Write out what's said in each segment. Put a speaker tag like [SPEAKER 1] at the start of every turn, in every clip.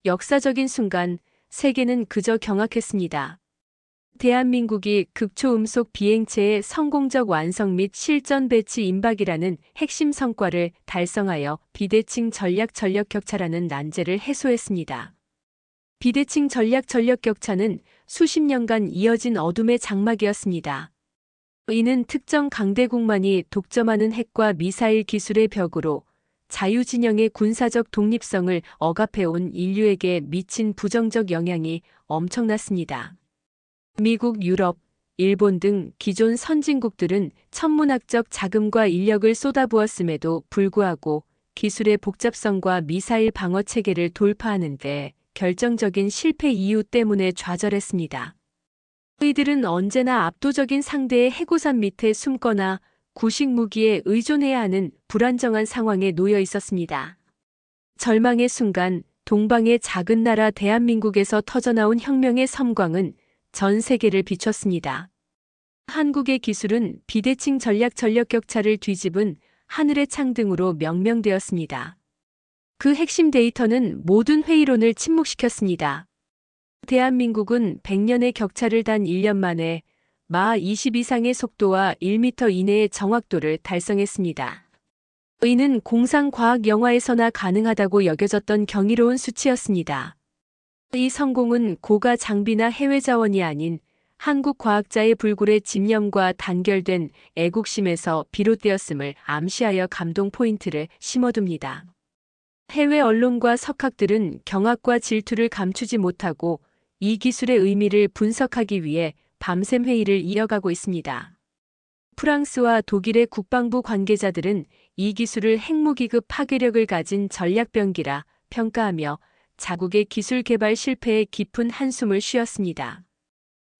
[SPEAKER 1] 역사적인 순간, 세계는 그저 경악했습니다. 대한민국이 극초음속 비행체의 성공적 완성 및 실전 배치 임박이라는 핵심 성과를 달성하여 비대칭 전략 전력 격차라는 난제를 해소했습니다. 비대칭 전략 전력 격차는 수십 년간 이어진 어둠의 장막이었습니다. 이는 특정 강대국만이 독점하는 핵과 미사일 기술의 벽으로 자유진영의 군사적 독립성을 억압해온 인류에게 미친 부정적 영향이 엄청났습니다. 미국, 유럽, 일본 등 기존 선진국들은 천문학적 자금과 인력을 쏟아부었음에도 불구하고 기술의 복잡성과 미사일 방어 체계를 돌파하는 데 결정적인 실패 이유 때문에 좌절했습니다. 이들은 언제나 압도적인 상대의 해고산 밑에 숨거나 구식 무기에 의존해야 하는 불안정한 상황에 놓여 있었습니다. 절망의 순간 동방의 작은 나라 대한민국에서 터져나온 혁명의 섬광은 전 세계를 비췄습니다. 한국의 기술은 비대칭 전략 전력 격차를 뒤집은 하늘의 창등으로 명명되었습니다. 그 핵심 데이터는 모든 회의론을 침묵시켰습니다. 대한민국은 100년의 격차를 단 1년 만에 마 20 이상의 속도와 1m 이내의 정확도를 달성했습니다. 이는 공상과학 영화에서나 가능하다고 여겨졌던 경이로운 수치였습니다. 이 성공은 고가 장비나 해외 자원이 아닌 한국 과학자의 불굴의 집념과 단결된 애국심에서 비롯되었음을 암시하여 감동 포인트를 심어둡니다. 해외 언론과 석학들은 경악과 질투를 감추지 못하고 이 기술의 의미를 분석하기 위해 밤샘 회의를 이어가고 있습니다. 프랑스와 독일의 국방부 관계자들은 이 기술을 핵무기급 파괴력을 가진 전략병기라 평가하며 자국의 기술 개발 실패에 깊은 한숨을 쉬었습니다.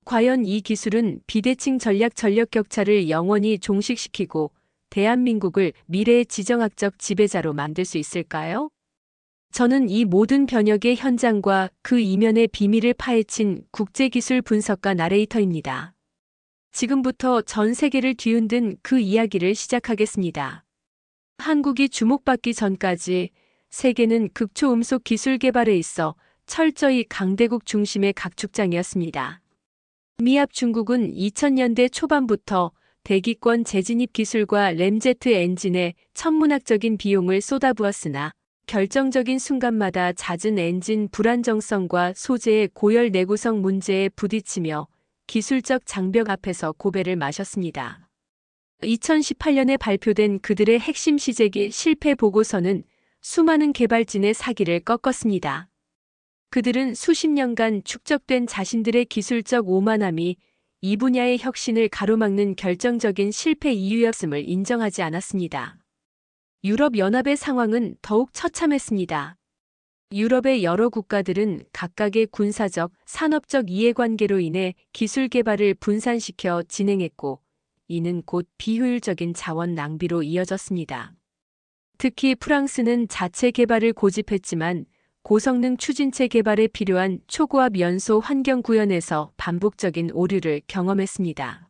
[SPEAKER 1] 과연 이 기술은 비대칭 전략 전력 격차를 영원히 종식시키고 대한민국을 미래의 지정학적 지배자로 만들 수 있을까요? 저는 이 모든 변혁의 현장과 그 이면의 비밀을 파헤친 국제기술 분석가 나레이터입니다. 지금부터 전 세계를 뒤흔든 그 이야기를 시작하겠습니다. 한국이 주목받기 전까지 세계는 극초음속 기술 개발에 있어 철저히 강대국 중심의 각축장이었습니다. 미합 중국은 2000년대 초반부터 대기권 재진입 기술과 램제트 엔진에 천문학적인 비용을 쏟아부었으나 결정적인 순간마다 잦은 엔진 불안정성과 소재의 고열 내구성 문제에 부딪히며 기술적 장벽 앞에서 고배를 마셨습니다. 2018년에 발표된 그들의 핵심 시제기 실패 보고서는 수많은 개발진의 사기를 꺾었습니다. 그들은 수십 년간 축적된 자신들의 기술적 오만함이 이 분야의 혁신을 가로막는 결정적인 실패 이유였음을 인정하지 않았습니다. 유럽연합의 상황은 더욱 처참했습니다. 유럽의 여러 국가들은 각각의 군사적, 산업적 이해관계로 인해 기술 개발을 분산시켜 진행했고, 이는 곧 비효율적인 자원 낭비로 이어졌습니다. 특히 프랑스는 자체 개발을 고집했지만 고성능 추진체 개발에 필요한 초고압 연소 환경 구현에서 반복적인 오류를 경험했습니다.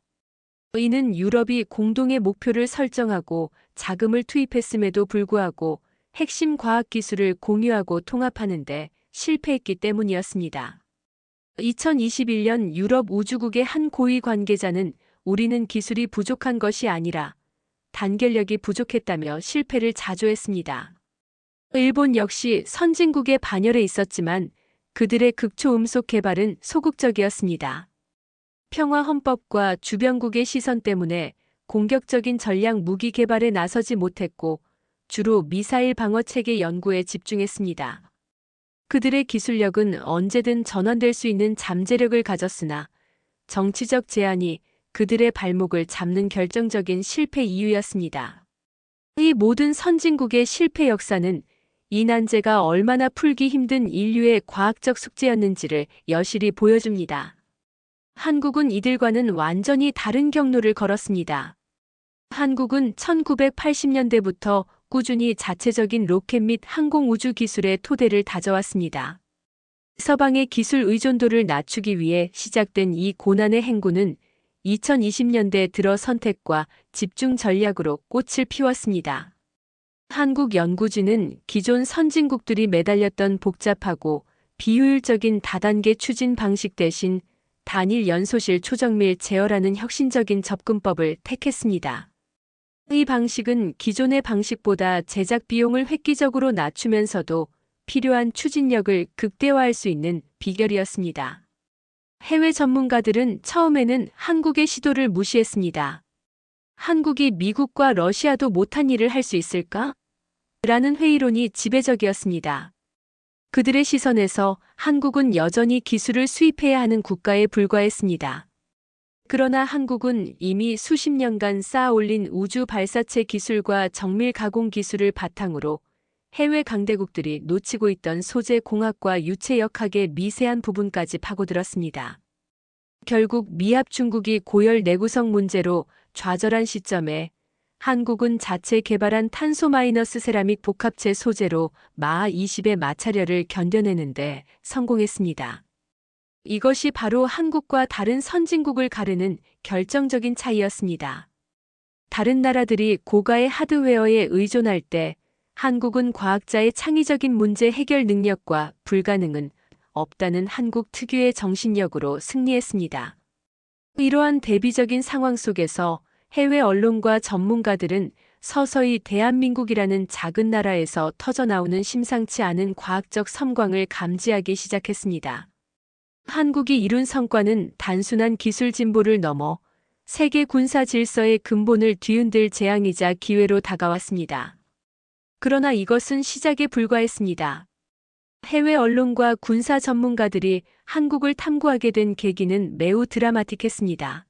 [SPEAKER 1] 이는 유럽이 공동의 목표를 설정하고 자금을 투입했음에도 불구하고 핵심 과학 기술을 공유하고 통합하는데 실패했기 때문이었습니다. 2021년 유럽 우주국의 한 고위 관계자는 우리는 기술이 부족한 것이 아니라 단결력이 부족했다며 실패를 자조했습니다. 일본 역시 선진국의 반열에 있었지만 그들의 극초음속 개발은 소극적이었습니다. 평화헌법과 주변국의 시선 때문에 공격적인 전략 무기 개발에 나서지 못했고 주로 미사일 방어 체계 연구에 집중했습니다. 그들의 기술력은 언제든 전환될 수 있는 잠재력을 가졌으나 정치적 제한이 그들의 발목을 잡는 결정적인 실패 이유였습니다. 이 모든 선진국의 실패 역사는 이 난제가 얼마나 풀기 힘든 인류의 과학적 숙제였는지를 여실히 보여줍니다. 한국은 이들과는 완전히 다른 경로를 걸었습니다. 한국은 1980년대부터 꾸준히 자체적인 로켓 및 항공우주 기술의 토대를 다져왔습니다. 서방의 기술 의존도를 낮추기 위해 시작된 이 고난의 행군은 2020년대 들어 선택과 집중 전략으로 꽃을 피웠습니다. 한국 연구진은 기존 선진국들이 매달렸던 복잡하고 비효율적인 다단계 추진 방식 대신 단일 연소실 초정밀 제어라는 혁신적인 접근법을 택했습니다. 이 방식은 기존의 방식보다 제작 비용을 획기적으로 낮추면서도 필요한 추진력을 극대화할 수 있는 비결이었습니다. 해외 전문가들은 처음에는 한국의 시도를 무시했습니다. 한국이 미국과 러시아도 못한 일을 할 수 있을까? 라는 회의론이 지배적이었습니다. 그들의 시선에서 한국은 여전히 기술을 수입해야 하는 국가에 불과했습니다. 그러나 한국은 이미 수십 년간 쌓아올린 우주 발사체 기술과 정밀 가공 기술을 바탕으로 해외 강대국들이 놓치고 있던 소재 공학과 유체역학의 미세한 부분까지 파고들었습니다. 결국 미합 중국이 고열 내구성 문제로 좌절한 시점에 한국은 자체 개발한 탄소 마이너스 세라믹 복합체 소재로 마하 20의 마찰열을 견뎌내는데 성공했습니다. 이것이 바로 한국과 다른 선진국을 가르는 결정적인 차이였습니다. 다른 나라들이 고가의 하드웨어에 의존할 때 한국은 과학자의 창의적인 문제 해결 능력과 불가능은 없다는 한국 특유의 정신력으로 승리했습니다. 이러한 대비적인 상황 속에서 해외 언론과 전문가들은 서서히 대한민국이라는 작은 나라에서 터져나오는 심상치 않은 과학적 섬광을 감지하기 시작했습니다. 한국이 이룬 성과는 단순한 기술 진보를 넘어 세계 군사 질서의 근본을 뒤흔들 재앙이자 기회로 다가왔습니다. 그러나 이것은 시작에 불과했습니다. 해외 언론과 군사 전문가들이 한국을 탐구하게 된 계기는 매우 드라마틱했습니다.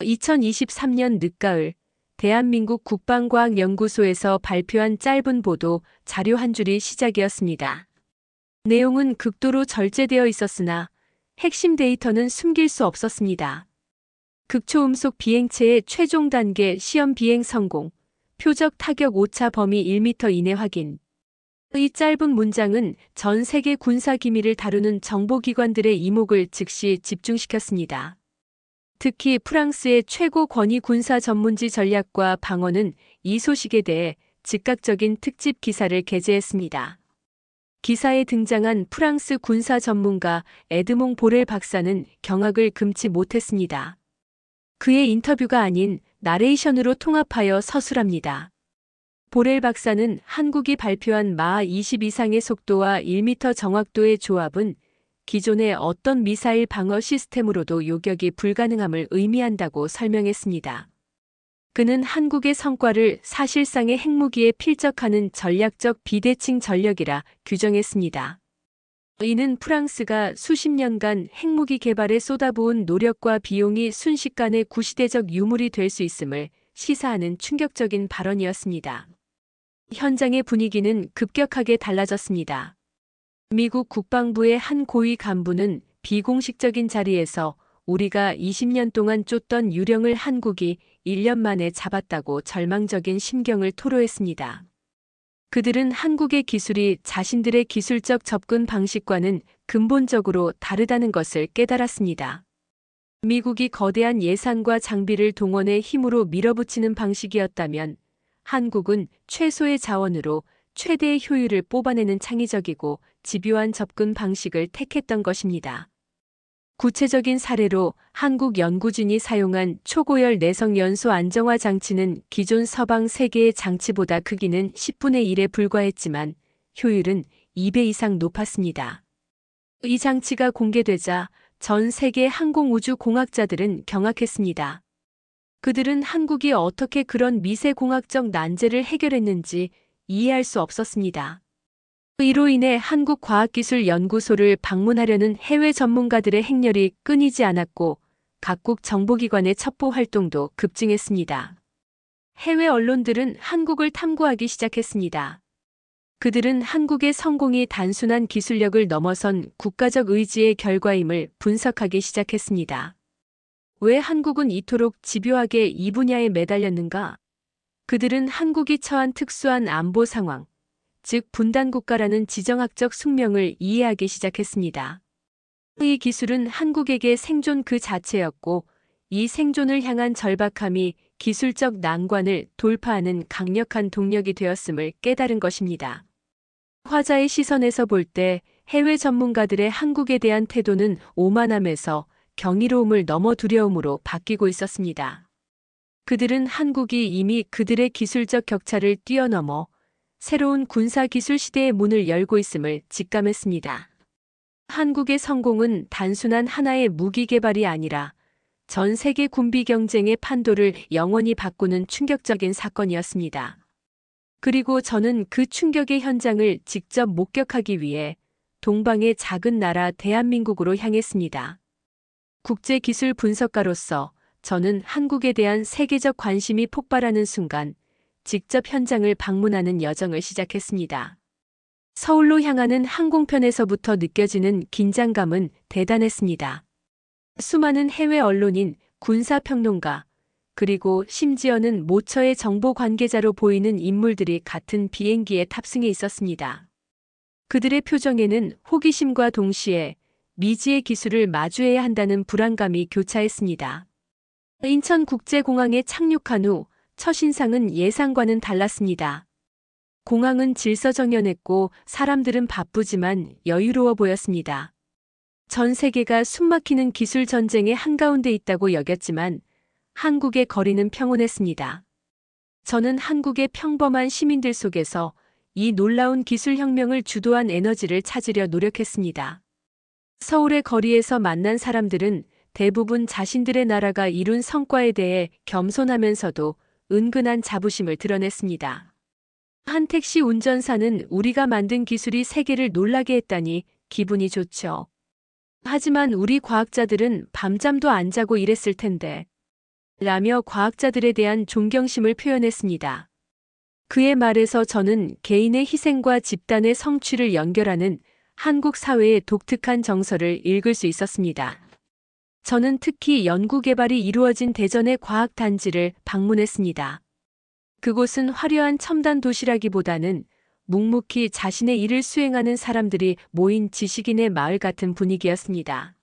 [SPEAKER 1] 2023년 늦가을 대한민국 국방과학연구소에서 발표한 짧은 보도 자료 한 줄이 시작이었습니다. 내용은 극도로 절제되어 있었으나 핵심 데이터는 숨길 수 없었습니다. 극초음속 비행체의 최종 단계 시험 비행 성공, 표적 타격 오차 범위 1m 이내 확인. 이 짧은 문장은 전 세계 군사 기밀을 다루는 정보기관들의 이목을 즉시 집중시켰습니다. 특히 프랑스의 최고 권위 군사 전문지 전략과 방어는 이 소식에 대해 즉각적인 특집 기사를 게재했습니다. 기사에 등장한 프랑스 군사 전문가 에드몽 보렐 박사는 경악을 금치 못했습니다. 그의 인터뷰가 아닌 나레이션으로 통합하여 서술합니다. 보렐 박사는 한국이 발표한 마하 20 이상의 속도와 1m 정확도의 조합은 기존의 어떤 미사일 방어 시스템으로도 요격이 불가능함을 의미한다고 설명했습니다. 그는 한국의 성과를 사실상의 핵무기에 필적하는 전략적 비대칭 전력이라 규정했습니다. 이는 프랑스가 수십 년간 핵무기 개발에 쏟아부은 노력과 비용이 순식간에 구시대적 유물이 될 수 있음을 시사하는 충격적인 발언이었습니다. 현장의 분위기는 급격하게 달라졌습니다. 미국 국방부의 한 고위 간부는 비공식적인 자리에서 우리가 20년 동안 쫓던 유령을 한국이 1년 만에 잡았다고 절망적인 심경을 토로했습니다. 그들은 한국의 기술이 자신들의 기술적 접근 방식과는 근본적으로 다르다는 것을 깨달았습니다. 미국이 거대한 예산과 장비를 동원해 힘으로 밀어붙이는 방식이었다면 한국은 최소의 자원으로 최대의 효율을 뽑아내는 창의적이고 집요한 접근 방식을 택했던 것입니다. 구체적인 사례로 한국 연구진이 사용한 초고열 내성 연소 안정화 장치는 기존 서방 세계의 장치보다 크기는 10분의 1에 불과했지만 효율은 2배 이상 높았습니다. 이 장치가 공개되자 전 세계 항공우주 공학자들은 경악했습니다. 그들은 한국이 어떻게 그런 미세공학적 난제를 해결했는지 이해할 수 없었습니다. 이로 인해 한국과학기술연구소를 방문하려는 해외 전문가들의 행렬이 끊이지 않았고 각국 정보기관의 첩보 활동도 급증했습니다. 해외 언론들은 한국을 탐구하기 시작했습니다. 그들은 한국의 성공이 단순한 기술력을 넘어선 국가적 의지의 결과임을 분석하기 시작했습니다. 왜 한국은 이토록 집요하게 이 분야에 매달렸는가? 그들은 한국이 처한 특수한 안보 상황, 즉 분단국가라는 지정학적 숙명을 이해하기 시작했습니다. 이 기술은 한국에게 생존 그 자체였고 이 생존을 향한 절박함이 기술적 난관을 돌파하는 강력한 동력이 되었음을 깨달은 것입니다. 화자의 시선에서 볼 때 해외 전문가들의 한국에 대한 태도는 오만함에서 경이로움을 넘어 두려움으로 바뀌고 있었습니다. 그들은 한국이 이미 그들의 기술적 격차를 뛰어넘어 새로운 군사기술 시대의 문을 열고 있음을 직감했습니다. 한국의 성공은 단순한 하나의 무기 개발이 아니라 전 세계 군비 경쟁의 판도를 영원히 바꾸는 충격적인 사건이었습니다. 그리고 저는 그 충격의 현장을 직접 목격하기 위해 동방의 작은 나라 대한민국으로 향했습니다. 국제기술 분석가로서 저는 한국에 대한 세계적 관심이 폭발하는 순간 직접 현장을 방문하는 여정을 시작했습니다. 서울로 향하는 항공편에서부터 느껴지는 긴장감은 대단했습니다. 수많은 해외 언론인, 군사평론가, 그리고 심지어는 모처의 정보 관계자로 보이는 인물들이 같은 비행기에 탑승해 있었습니다. 그들의 표정에는 호기심과 동시에 미지의 기술을 마주해야 한다는 불안감이 교차했습니다. 인천국제공항에 착륙한 후 첫인상은 예상과는 달랐습니다. 공항은 질서정연했고 사람들은 바쁘지만 여유로워 보였습니다. 전 세계가 숨막히는 기술 전쟁의 한가운데 있다고 여겼지만 한국의 거리는 평온했습니다. 저는 한국의 평범한 시민들 속에서 이 놀라운 기술혁명을 주도한 에너지를 찾으려 노력했습니다. 서울의 거리에서 만난 사람들은 대부분 자신들의 나라가 이룬 성과에 대해 겸손하면서도 은근한 자부심을 드러냈습니다. 한 택시 운전사는 우리가 만든 기술이 세계를 놀라게 했다니 기분이 좋죠. 하지만 우리 과학자들은 밤잠도 안 자고 일했을 텐데 라며 과학자들에 대한 존경심을 표현했습니다. 그의 말에서 저는 개인의 희생과 집단의 성취를 연결하는 한국 사회의 독특한 정서를 읽을 수 있었습니다. 저는 특히 연구개발이 이루어진 대전의 과학단지를 방문했습니다. 그곳은 화려한 첨단 도시라기보다는 묵묵히 자신의 일을 수행하는 사람들이 모인 지식인의 마을 같은 분위기였습니다.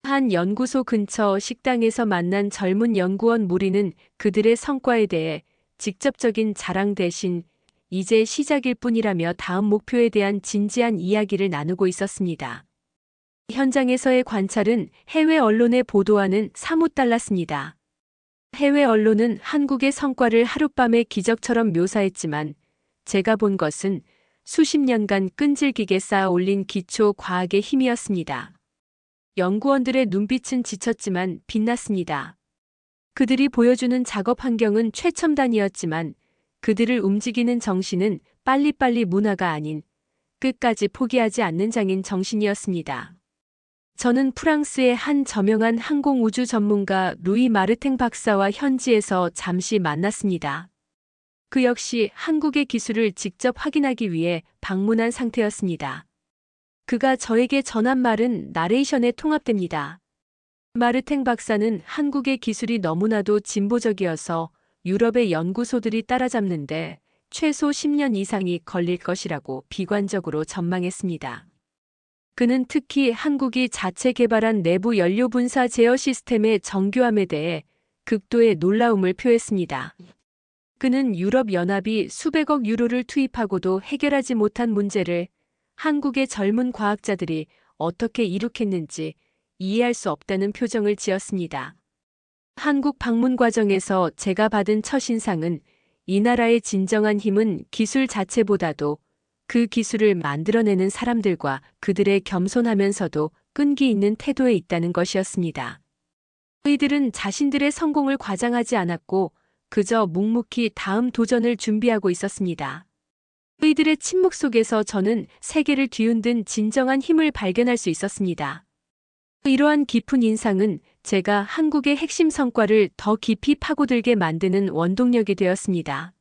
[SPEAKER 1] 한 연구소 근처 식당에서 만난 젊은 연구원 무리는 그들의 성과에 대해 직접적인 자랑 대신 이제 시작일 뿐이라며 다음 목표에 대한 진지한 이야기를 나누고 있었습니다. 현장에서의 관찰은 해외 언론의 보도와는 사뭇 달랐습니다. 해외 언론은 한국의 성과를 하룻밤의 기적처럼 묘사했지만 제가 본 것은 수십 년간 끈질기게 쌓아 올린 기초 과학의 힘이었습니다. 연구원들의 눈빛은 지쳤지만 빛났습니다. 그들이 보여주는 작업 환경은 최첨단이었지만 그들을 움직이는 정신은 빨리빨리 문화가 아닌 끝까지 포기하지 않는 장인 정신이었습니다. 저는 프랑스의 한 저명한 항공우주 전문가 루이 마르탱 박사와 현지에서 잠시 만났습니다. 그 역시 한국의 기술을 직접 확인하기 위해 방문한 상태였습니다. 그가 저에게 전한 말은 나레이션에 통합됩니다. 마르탱 박사는 한국의 기술이 너무나도 진보적이어서 유럽의 연구소들이 따라잡는데 최소 10년 이상이 걸릴 것이라고 비관적으로 전망했습니다. 그는 특히 한국이 자체 개발한 내부 연료 분사 제어 시스템의 정교함에 대해 극도의 놀라움을 표했습니다. 그는 유럽연합이 수백억 유로를 투입하고도 해결하지 못한 문제를 한국의 젊은 과학자들이 어떻게 이룩했는지 이해할 수 없다는 표정을 지었습니다. 한국 방문 과정에서 제가 받은 첫인상은 이 나라의 진정한 힘은 기술 자체보다도 그 기술을 만들어내는 사람들과 그들의 겸손하면서도 끈기 있는 태도에 있다는 것이었습니다. 이들은 자신들의 성공을 과장하지 않았고 그저 묵묵히 다음 도전을 준비하고 있었습니다. 이들의 침묵 속에서 저는 세계를 뒤흔든 진정한 힘을 발견할 수 있었습니다. 이러한 깊은 인상은 제가 한국의 핵심 성과를 더 깊이 파고들게 만드는 원동력이 되었습니다.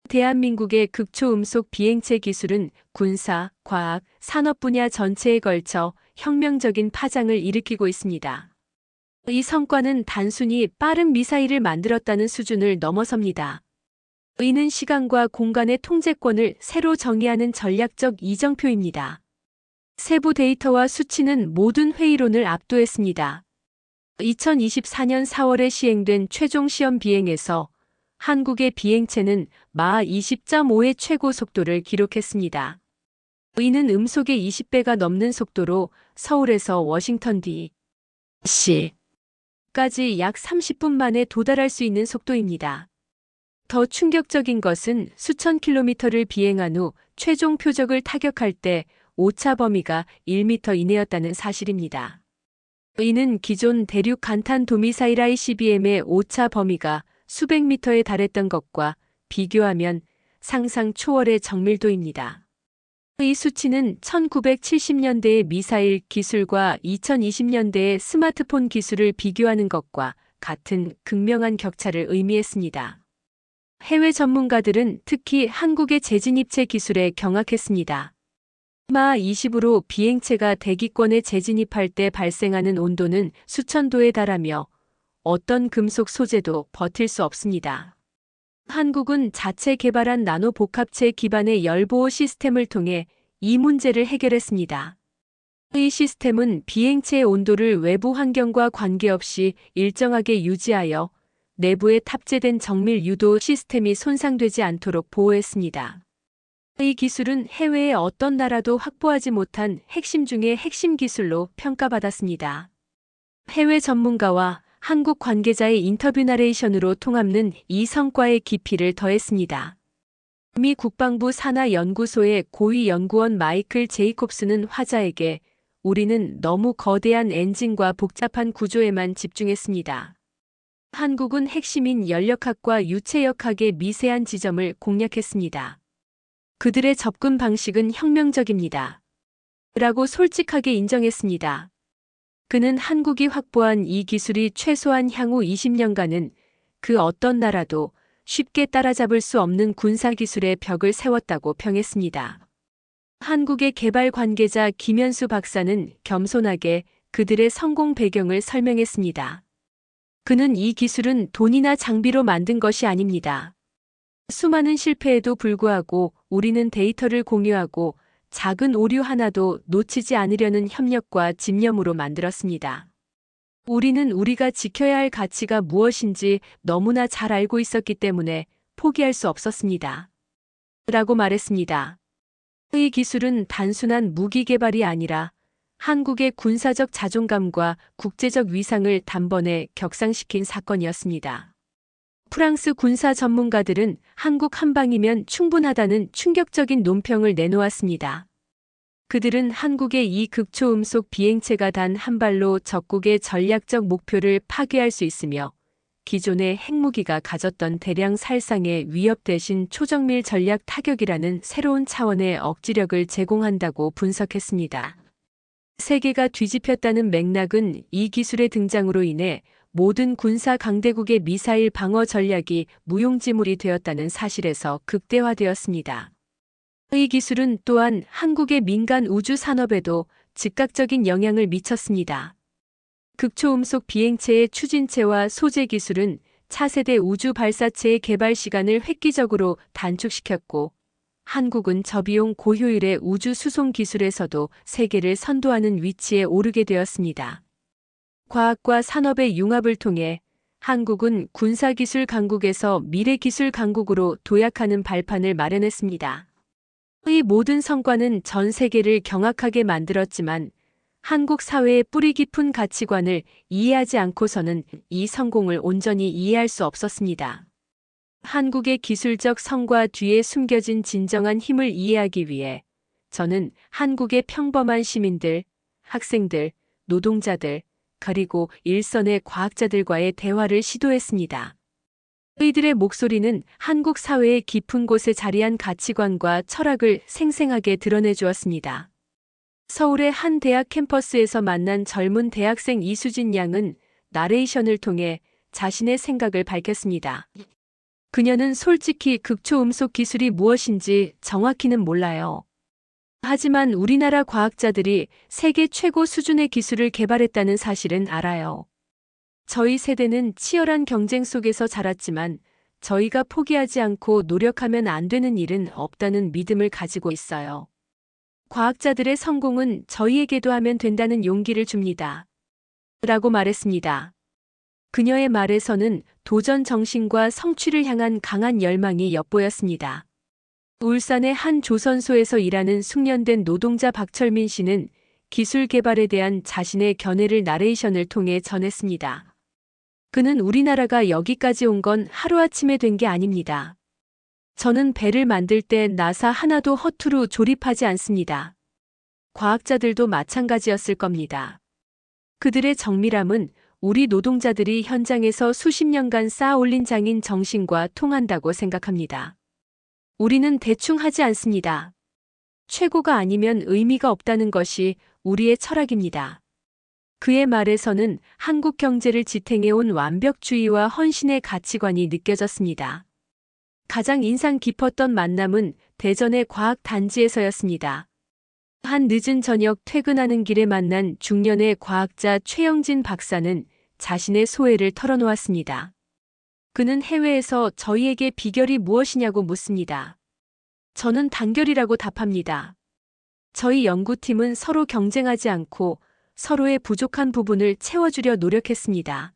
[SPEAKER 1] 대한민국의 극초음속 비행체 기술은 군사, 과학, 산업 분야 전체에 걸쳐 혁명적인 파장을 일으키고 있습니다. 이 성과는 단순히 빠른 미사일을 만들었다는 수준을 넘어섭니다. 이는 시간과 공간의 통제권을 새로 정의하는 전략적 이정표입니다. 세부 데이터와 수치는 모든 회의론을 압도했습니다. 2024년 4월에 시행된 최종 시험 비행에서 한국의 비행체는 마 20.5의 최고 속도를 기록했습니다. 이는 음속의 20배가 넘는 속도로 서울에서 워싱턴 DC까지 약 30분 만에 도달할 수 있는 속도입니다. 더 충격적인 것은 수천 킬로미터를 비행한 후 최종 표적을 타격할 때 오차 범위가 1m 이내였다는 사실입니다. 이는 기존 대륙 간탄 도미사일 ICBM의 오차 범위가 수백 미터에 달했던 것과 비교하면 상상 초월의 정밀도입니다. 이 수치는 1970년대의 미사일 기술과 2020년대의 스마트폰 기술을 비교하는 것과 같은 극명한 격차를 의미했습니다. 해외 전문가들은 특히 한국의 재진입체 기술에 경악했습니다. 마 20으로 비행체가 대기권에 재진입할 때 발생하는 온도는 수천 도에 달하며 어떤 금속 소재도 버틸 수 없습니다. 한국은 자체 개발한 나노 복합체 기반의 열보호 시스템을 통해 이 문제를 해결했습니다. 이 시스템은 비행체의 온도를 외부 환경과 관계없이 일정하게 유지하여 내부에 탑재된 정밀 유도 시스템이 손상되지 않도록 보호했습니다. 이 기술은 해외의 어떤 나라도 확보하지 못한 핵심 중의 핵심 기술로 평가받았습니다. 해외 전문가와 한국 관계자의 인터뷰 나레이션으로 통합는 이 성과의 깊이를 더했습니다. 미 국방부 산하연구소의 고위 연구원 마이클 제이콥스는 화자에게 우리는 너무 거대한 엔진과 복잡한 구조에만 집중했습니다. 한국은 핵심인 연력학과 유체역학의 미세한 지점을 공략했습니다. 그들의 접근 방식은 혁명적입니다. 라고 솔직하게 인정했습니다. 그는 한국이 확보한 이 기술이 최소한 향후 20년간은 그 어떤 나라도 쉽게 따라잡을 수 없는 군사기술의 벽을 세웠다고 평했습니다. 한국의 개발 관계자 김현수 박사는 겸손하게 그들의 성공 배경을 설명했습니다. 그는 이 기술은 돈이나 장비로 만든 것이 아닙니다. 수많은 실패에도 불구하고 우리는 데이터를 공유하고 작은 오류 하나도 놓치지 않으려는 협력과 집념으로 만들었습니다. 우리는 우리가 지켜야 할 가치가 무엇인지 너무나 잘 알고 있었기 때문에 포기할 수 없었습니다. 라고 말했습니다. 이 기술은 단순한 무기 개발이 아니라 한국의 군사적 자존감과 국제적 위상을 단번에 격상시킨 사건이었습니다. 프랑스 군사 전문가들은 한국 한방이면 충분하다는 충격적인 논평을 내놓았습니다. 그들은 한국의 이 극초음속 비행체가 단 한 발로 적국의 전략적 목표를 파괴할 수 있으며 기존의 핵무기가 가졌던 대량 살상의 위협 대신 초정밀 전략 타격이라는 새로운 차원의 억지력을 제공한다고 분석했습니다. 세계가 뒤집혔다는 맥락은 이 기술의 등장으로 인해 모든 군사 강대국의 미사일 방어 전략이 무용지물이 되었다는 사실에서 극대화되었습니다. 이 기술은 또한 한국의 민간 우주 산업에도 즉각적인 영향을 미쳤습니다. 극초음속 비행체의 추진체와 소재 기술은 차세대 우주 발사체의 개발 시간을 획기적으로 단축시켰고, 한국은 저비용 고효율의 우주 수송 기술에서도 세계를 선도하는 위치에 오르게 되었습니다. 과학과 산업의 융합을 통해 한국은 군사기술 강국에서 미래기술 강국으로 도약하는 발판을 마련했습니다. 이 모든 성과는 전 세계를 경악하게 만들었지만 한국 사회의 뿌리 깊은 가치관을 이해하지 않고서는 이 성공을 온전히 이해할 수 없었습니다. 한국의 기술적 성과 뒤에 숨겨진 진정한 힘을 이해하기 위해 저는 한국의 평범한 시민들, 학생들, 노동자들, 그리고 일선의 과학자들과의 대화를 시도했습니다. 이들의 목소리는 한국 사회의 깊은 곳에 자리한 가치관과 철학을 생생하게 드러내 주었습니다. 서울의 한 대학 캠퍼스에서 만난 젊은 대학생 이수진 양은 나레이션을 통해 자신의 생각을 밝혔습니다. 그녀는 솔직히 극초음속 기술이 무엇인지 정확히는 몰라요. 하지만 우리나라 과학자들이 세계 최고 수준의 기술을 개발했다는 사실은 알아요. 저희 세대는 치열한 경쟁 속에서 자랐지만 저희가 포기하지 않고 노력하면 안 되는 일은 없다는 믿음을 가지고 있어요. 과학자들의 성공은 저희에게도 하면 된다는 용기를 줍니다. 라고 말했습니다. 그녀의 말에서는 도전 정신과 성취를 향한 강한 열망이 엿보였습니다. 울산의 한 조선소에서 일하는 숙련된 노동자 박철민 씨는 기술 개발에 대한 자신의 견해를 나레이션을 통해 전했습니다. 그는 우리나라가 여기까지 온 건 하루아침에 된 게 아닙니다. 저는 배를 만들 때 나사 하나도 허투루 조립하지 않습니다. 과학자들도 마찬가지였을 겁니다. 그들의 정밀함은 우리 노동자들이 현장에서 수십 년간 쌓아 올린 장인 정신과 통한다고 생각합니다. 우리는 대충 하지 않습니다. 최고가 아니면 의미가 없다는 것이 우리의 철학입니다. 그의 말에서는 한국 경제를 지탱해온 완벽주의와 헌신의 가치관이 느껴졌습니다. 가장 인상 깊었던 만남은 대전의 과학단지에서였습니다. 한 늦은 저녁 퇴근하는 길에 만난 중년의 과학자 최영진 박사는 자신의 소회를 털어놓았습니다. 그는 해외에서 저희에게 비결이 무엇이냐고 묻습니다. 저는 단결이라고 답합니다. 저희 연구팀은 서로 경쟁하지 않고 서로의 부족한 부분을 채워주려 노력했습니다.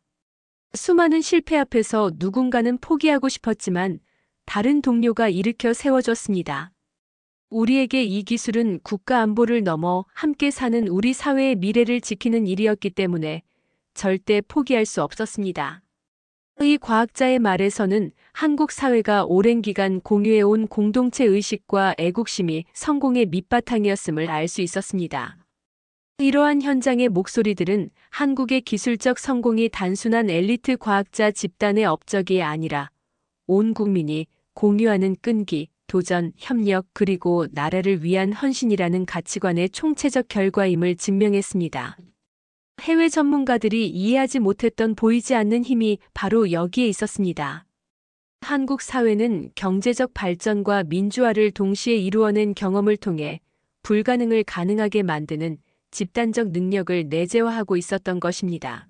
[SPEAKER 1] 수많은 실패 앞에서 누군가는 포기하고 싶었지만 다른 동료가 일으켜 세워줬습니다. 우리에게 이 기술은 국가 안보를 넘어 함께 사는 우리 사회의 미래를 지키는 일이었기 때문에 절대 포기할 수 없었습니다. 이 과학자의 말에서는 한국 사회가 오랜 기간 공유해온 공동체 의식과 애국심이 성공의 밑바탕이었음을 알 수 있었습니다. 이러한 현장의 목소리들은 한국의 기술적 성공이 단순한 엘리트 과학자 집단의 업적이 아니라 온 국민이 공유하는 끈기, 도전, 협력 그리고 나라를 위한 헌신이라는 가치관의 총체적 결과임을 증명했습니다. 해외 전문가들이 이해하지 못했던 보이지 않는 힘이 바로 여기에 있었습니다. 한국 사회는 경제적 발전과 민주화를 동시에 이루어낸 경험을 통해 불가능을 가능하게 만드는 집단적 능력을 내재화하고 있었던 것입니다.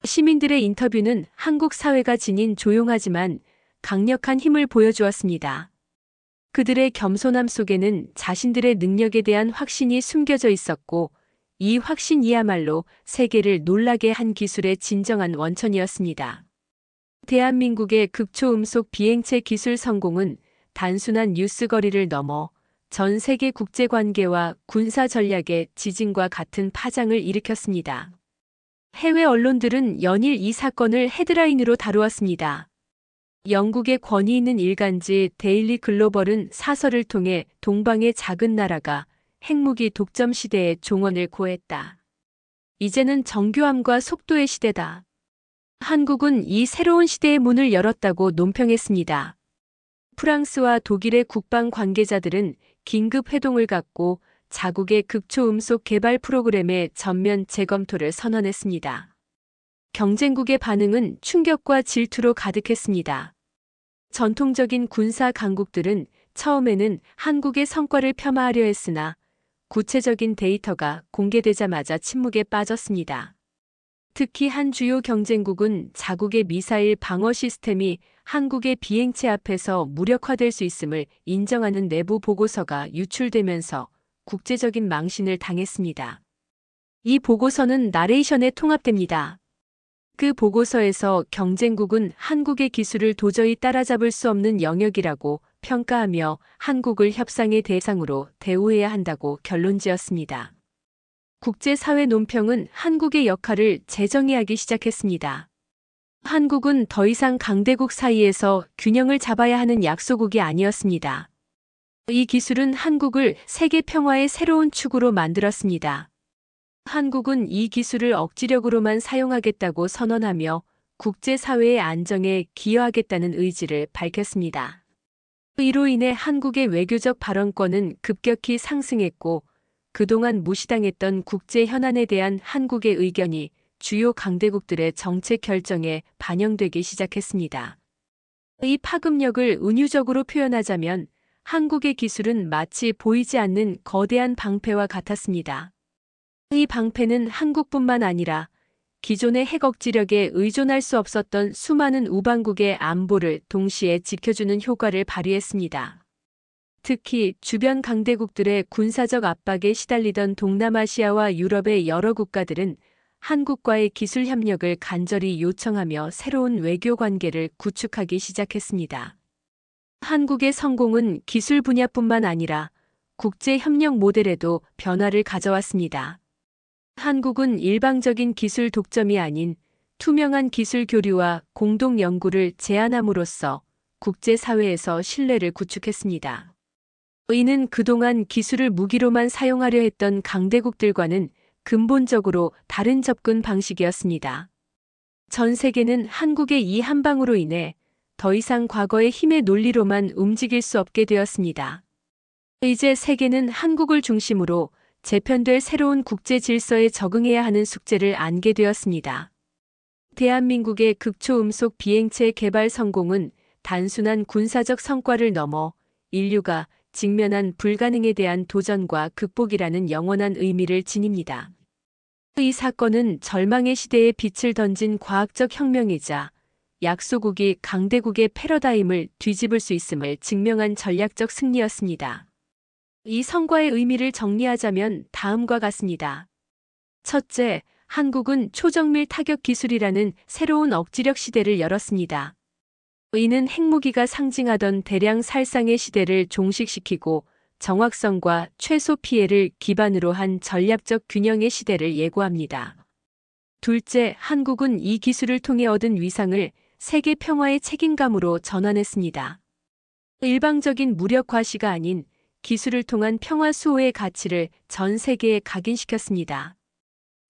[SPEAKER 1] 시민들의 인터뷰는 한국 사회가 지닌 조용하지만 강력한 힘을 보여주었습니다. 그들의 겸손함 속에는 자신들의 능력에 대한 확신이 숨겨져 있었고 이 확신이야말로 세계를 놀라게 한 기술의 진정한 원천이었습니다. 대한민국의 극초음속 비행체 기술 성공은 단순한 뉴스거리를 넘어 전 세계 국제관계와 군사 전략의 지진과 같은 파장을 일으켰습니다. 해외 언론들은 연일 이 사건을 헤드라인으로 다루었습니다. 영국의 권위 있는 일간지 데일리 글로벌은 사설을 통해 동방의 작은 나라가 핵무기 독점 시대의 종언을 고했다. 이제는 정교함과 속도의 시대다. 한국은 이 새로운 시대의 문을 열었다고 논평했습니다. 프랑스와 독일의 국방 관계자들은 긴급 회동을 갖고 자국의 극초음속 개발 프로그램의 전면 재검토를 선언했습니다. 경쟁국의 반응은 충격과 질투로 가득했습니다. 전통적인 군사 강국들은 처음에는 한국의 성과를 폄하하려 했으나 구체적인 데이터가 공개되자마자 침묵에 빠졌습니다. 특히 한 주요 경쟁국은 자국의 미사일 방어 시스템이 한국의 비행체 앞에서 무력화될 수 있음을 인정하는 내부 보고서가 유출되면서 국제적인 망신을 당했습니다. 이 보고서는 나레이션에 통합됩니다. 그 보고서에서 경쟁국은 한국의 기술을 도저히 따라잡을 수 없는 영역이라고 평가하며 한국을 협상의 대상으로 대우해야 한다고 결론지었습니다. 국제사회 논평은 한국의 역할을 재정의하기 시작했습니다. 한국은 더 이상 강대국 사이에서 균형을 잡아야 하는 약소국이 아니었습니다. 이 기술은 한국을 세계 평화의 새로운 축으로 만들었습니다. 한국은 이 기술을 억지력으로만 사용하겠다고 선언하며 국제사회의 안정에 기여하겠다는 의지를 밝혔습니다. 이로 인해 한국의 외교적 발언권은 급격히 상승했고 그동안 무시당했던 국제 현안에 대한 한국의 의견이 주요 강대국들의 정책 결정에 반영되기 시작했습니다. 이 파급력을 은유적으로 표현하자면 한국의 기술은 마치 보이지 않는 거대한 방패와 같았습니다. 이 방패는 한국뿐만 아니라 기존의 핵 억지력에 의존할 수 없었던 수많은 우방국의 안보를 동시에 지켜주는 효과를 발휘했습니다. 특히 주변 강대국들의 군사적 압박에 시달리던 동남아시아와 유럽의 여러 국가들은 한국과의 기술 협력을 간절히 요청하며 새로운 외교 관계를 구축하기 시작했습니다. 한국의 성공은 기술 분야뿐만 아니라 국제 협력 모델에도 변화를 가져왔습니다. 한국은 일방적인 기술 독점이 아닌 투명한 기술 교류와 공동 연구를 제안함으로써 국제사회에서 신뢰를 구축했습니다. 이는 그동안 기술을 무기로만 사용하려 했던 강대국들과는 근본적으로 다른 접근 방식이었습니다. 전 세계는 한국의 이 한방으로 인해 더 이상 과거의 힘의 논리로만 움직일 수 없게 되었습니다. 이제 세계는 한국을 중심으로 재편될 새로운 국제 질서에 적응해야 하는 숙제를 안게 되었습니다. 대한민국의 극초음속 비행체 개발 성공은 단순한 군사적 성과를 넘어 인류가 직면한 불가능에 대한 도전과 극복이라는 영원한 의미를 지닙니다. 이 사건은 절망의 시대에 빛을 던진 과학적 혁명이자 약소국이 강대국의 패러다임을 뒤집을 수 있음을 증명한 전략적 승리였습니다. 이 성과의 의미를 정리하자면 다음과 같습니다. 첫째, 한국은 초정밀 타격 기술이라는 새로운 억지력 시대를 열었습니다. 이는 핵무기가 상징하던 대량 살상의 시대를 종식시키고 정확성과 최소 피해를 기반으로 한 전략적 균형의 시대를 예고합니다. 둘째, 한국은 이 기술을 통해 얻은 위상을 세계 평화의 책임감으로 전환했습니다. 일방적인 무력 과시가 아닌 기술을 통한 평화 수호의 가치를 전 세계에 각인시켰습니다.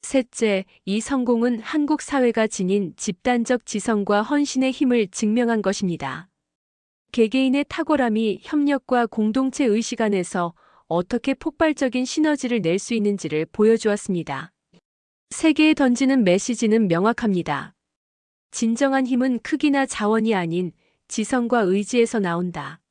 [SPEAKER 1] 셋째, 이 성공은 한국 사회가 지닌 집단적 지성과 헌신의 힘을 증명한 것입니다. 개개인의 탁월함이 협력과 공동체 의식 안에서 어떻게 폭발적인 시너지를 낼 수 있는지를 보여주었습니다. 세계에 던지는 메시지는 명확합니다. 진정한 힘은 크기나 자원이 아닌 지성과 의지에서 나온다.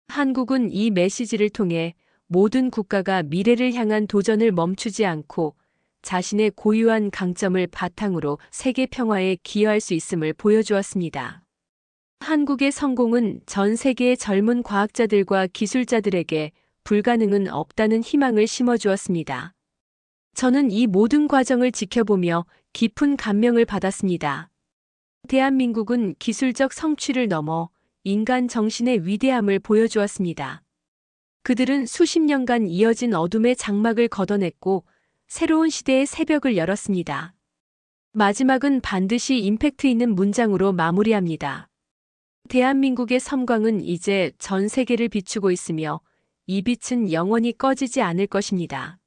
[SPEAKER 1] 한국은 이 메시지를 통해 모든 국가가 미래를 향한 도전을 멈추지 않고 자신의 고유한 강점을 바탕으로 세계 평화에 기여할 수 있음을 보여주었습니다. 한국의 성공은 전 세계의 젊은 과학자들과 기술자들에게 불가능은 없다는 희망을 심어주었습니다. 저는 이 모든 과정을 지켜보며 깊은 감명을 받았습니다. 대한민국은 기술적 성취를 넘어 인간 정신의 위대함을 보여주었습니다. 그들은 수십 년간 이어진 어둠의 장막을 걷어냈고 새로운 시대의 새벽을 열었습니다. 마지막은 반드시 임팩트 있는 문장으로 마무리합니다. 대한민국의 섬광은 이제 전 세계를 비추고 있으며 이 빛은 영원히 꺼지지 않을 것입니다.